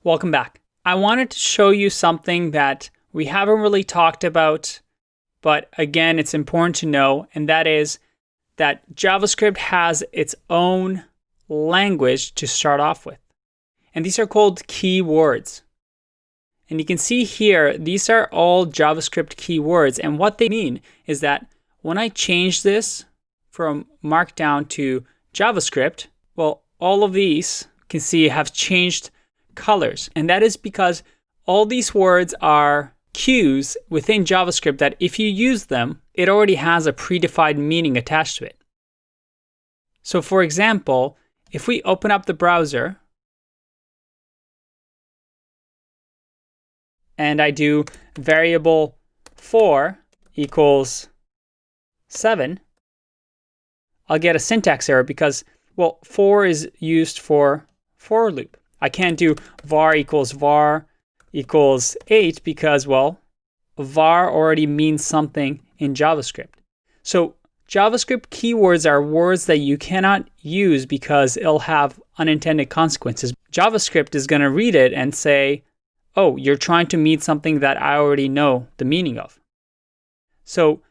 Welcome back. I wanted to show you something that we haven't really talked about, but again, it's important to know, and that is that JavaScript has its own language to start off with. And these are called keywords. And you can see here, these are all JavaScript keywords. And what they mean is that when I change this from Markdown to JavaScript, well, all of these you can see have changed colors. And that is because all these words are cues within JavaScript that if you use them, it already has a predefined meaning attached to it. So for example, if we open up the browser and I do variable 4 equals 7, I'll get a syntax error because, well, 4 is used for loop. I can't do var equals 8 because, well, var already means something in JavaScript. So JavaScript keywords are words that you cannot use because it'll have unintended consequences. JavaScript is going to read it and say, oh, you're trying to mean something that I already know the meaning of. So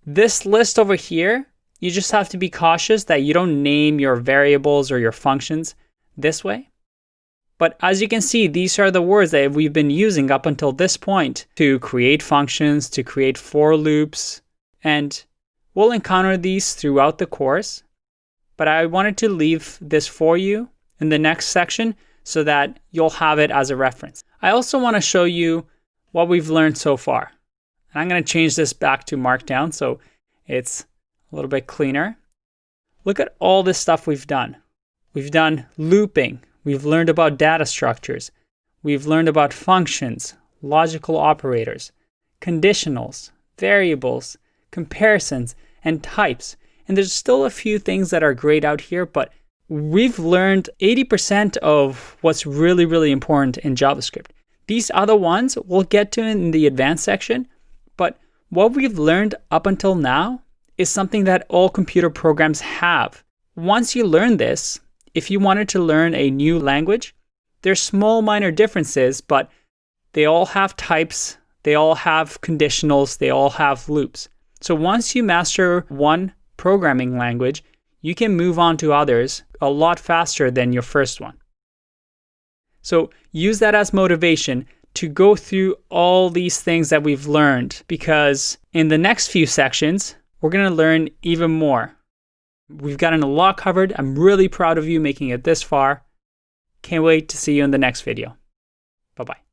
this list over here, you just have to be cautious that you don't name your variables or your functions this way. But as you can see, these are the words that we've been using up until this point to create functions, to create for loops, and we'll encounter these throughout the course. But I wanted to leave this for you in the next section so that you'll have it as a reference. I also want to show you what we've learned so far. And I'm going to change this back to Markdown so it's a little bit cleaner. Look at all this stuff we've done. We've done looping. We've learned about data structures. We've learned about functions, logical operators, conditionals, variables, comparisons, and types. And there's still a few things that are grayed out here, but we've learned 80% of what's really, really important in JavaScript. These other ones we'll get to in the advanced section, but what we've learned up until now is something that all computer programs have. Once you learn this, if you wanted to learn a new language, there's small minor differences, but they all have types, they all have conditionals, they all have loops. So once you master one programming language, you can move on to others a lot faster than your first one. So use that as motivation to go through all these things that we've learned, because in the next few sections, we're going to learn even more. We've gotten a lot covered. I'm really proud of you making it this far. Can't wait to see you in the next video. Bye-bye.